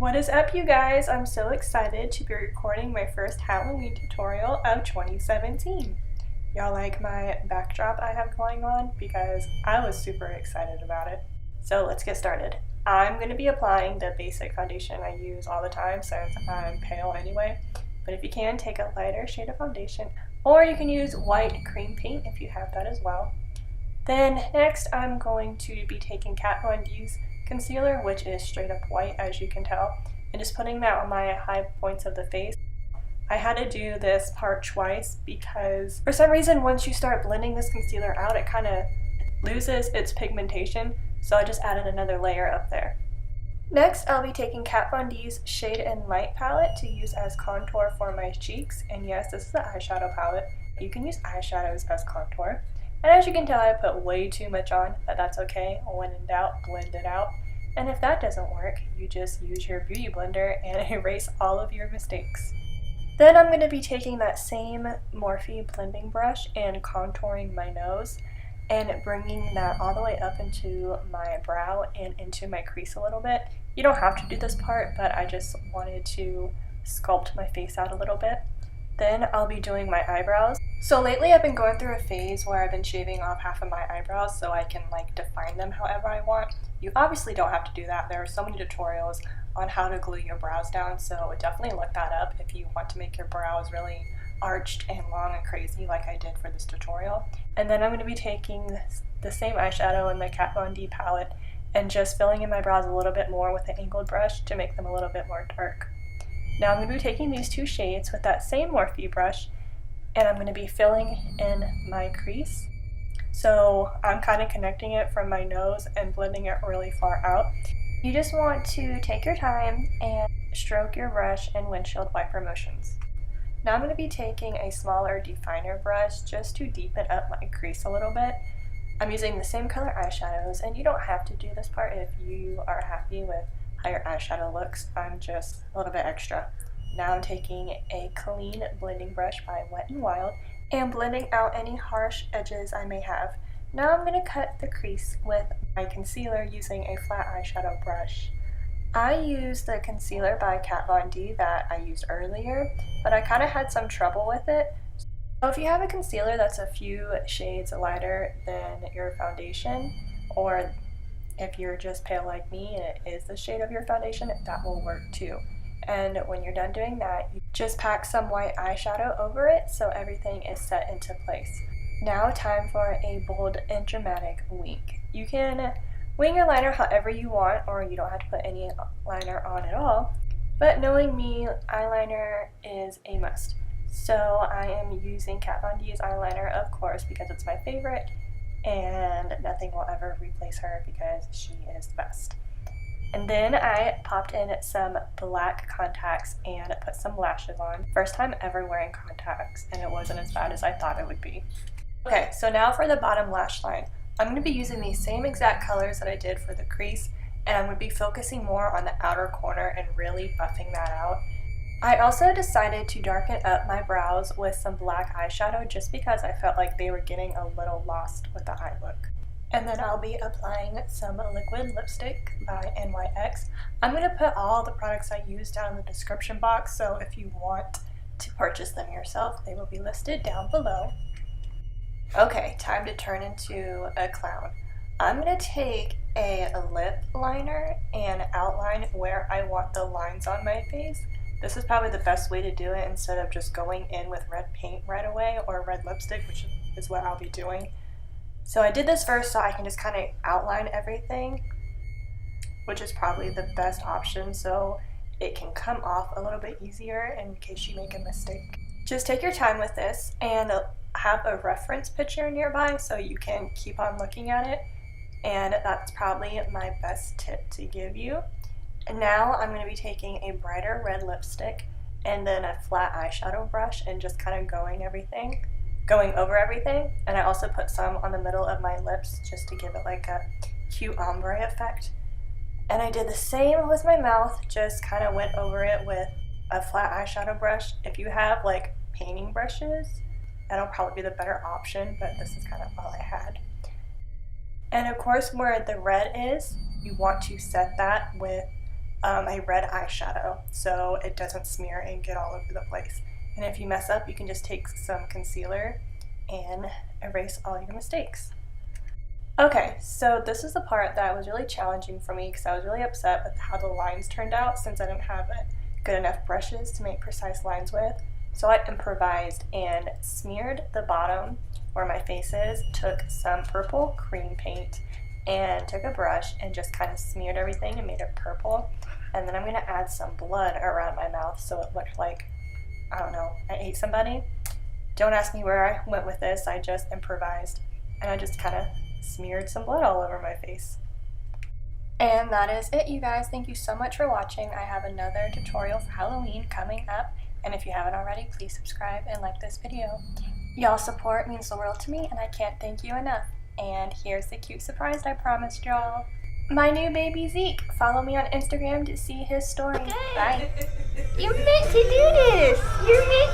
What is up, you guys? I'm so excited to be recording my first Halloween tutorial of 2017. Y'all like my backdrop I have going on? Because I was super excited about it. So let's get started. I'm going to be applying the basic foundation I use all the time since I'm pale anyway. But if you can, take a lighter shade of foundation, or you can use white cream paint if you have that as well. Then next I'm going to be taking Kat Von D's concealer, which is straight up white as you can tell, and just putting that on my high points of the face. I had to do this part twice because for some reason once you start blending this concealer out it kind of loses its pigmentation, so I just added another layer up there. Next I'll be taking Kat Von D's Shade and Light palette to use as contour for my cheeks, and yes, this is the eyeshadow palette. You can use eyeshadows as contour. And as you can tell, I put way too much on, but that's okay. When in doubt, blend it out. And if that doesn't work, you just use your beauty blender and erase all of your mistakes. Then I'm going to be taking that same Morphe blending brush and contouring my nose and bringing that all the way up into my brow and into my crease a little bit. You don't have to do this part, but I just wanted to sculpt my face out a little bit. Then I'll be doing my eyebrows. So lately I've been going through a phase where I've been shaving off half of my eyebrows so I can define them however I want. You obviously don't have to do that. There are so many tutorials on how to glue your brows down, so definitely look that up if you want to make your brows really arched and long and crazy like I did for this tutorial. And then I'm going to be taking the same eyeshadow in my Kat Von D palette and just filling in my brows a little bit more with an angled brush to make them a little bit more dark. Now I'm going to be taking these two shades with that same Morphe brush and I'm going to be filling in my crease. So I'm kind of connecting it from my nose and blending it really far out. You just want to take your time and stroke your brush in windshield wiper motions. Now I'm going to be taking a smaller definer brush just to deepen up my crease a little bit. I'm using the same color eyeshadows, and you don't have to do this part if you are happy with how your eyeshadow looks. I'm just a little bit extra. Now I'm taking a clean blending brush by Wet n Wild and blending out any harsh edges I may have. Now I'm going to cut the crease with my concealer using a flat eyeshadow brush. I used the concealer by Kat Von D that I used earlier, but I kind of had some trouble with it. So if you have a concealer that's a few shades lighter than your foundation, or if you're just pale like me and it is the shade of your foundation, that will work too. And when you're done doing that, you just pack some white eyeshadow over it so everything is set into place. Now time for a bold and dramatic wink. You can wing your liner however you want, or you don't have to put any liner on at all, but knowing me, eyeliner is a must. So I am using Kat Von D's eyeliner, of course, because it's my favorite, and nothing will ever replace her because she is the best. And then I popped in some black contacts and put some lashes on. First time ever wearing contacts, and it wasn't as bad as I thought it would be. Okay, so now for the bottom lash line. I'm going to be using these same exact colors that I did for the crease, and I'm going to be focusing more on the outer corner and really buffing that out. I also decided to darken up my brows with some black eyeshadow just because I felt like they were getting a little lost with the eye look. And then I'll be applying some liquid lipstick by NYX. I'm going to put all the products I use down in the description box, so if you want to purchase them yourself, they will be listed down below. Okay, time to turn into a clown. I'm going to take a lip liner and outline where I want the lines on my face. This is probably the best way to do it instead of just going in with red paint right away or red lipstick, which is what I'll be doing. So I did this first so I can just kind of outline everything, which is probably the best option so it can come off a little bit easier in case you make a mistake. Just take your time with this and have a reference picture nearby so you can keep on looking at it, and that's probably my best tip to give you. And now I'm going to be taking a brighter red lipstick and then a flat eyeshadow brush and just kind of going over everything, and I also put some on the middle of my lips just to give it like a cute ombre effect. And I did the same with my mouth, just kind of went over it with a flat eyeshadow brush. If you have painting brushes, that'll probably be the better option, but this is kind of all I had. And of course where the red is, you want to set that with a red eyeshadow so it doesn't smear and get all over the place. And if you mess up, you can just take some concealer and erase all your mistakes. Okay, so this is the part that was really challenging for me because I was really upset with how the lines turned out since I didn't have good enough brushes to make precise lines with. So I improvised and smeared the bottom where my face is, took some purple cream paint, and took a brush and just kind of smeared everything and made it purple. And then I'm going to add some blood around my mouth so it looked like, I don't know, I ate somebody. Don't ask me where I went with this, I just improvised. And I just kind of smeared some blood all over my face. And that is it, you guys. Thank you so much for watching. I have another tutorial for Halloween coming up. And if you haven't already, please subscribe and like this video. Y'all's support means the world to me, and I can't thank you enough. And here's the cute surprise I promised y'all. My new baby Zeke. Follow me on Instagram to see his story. Bye. You're meant to do this. You're meant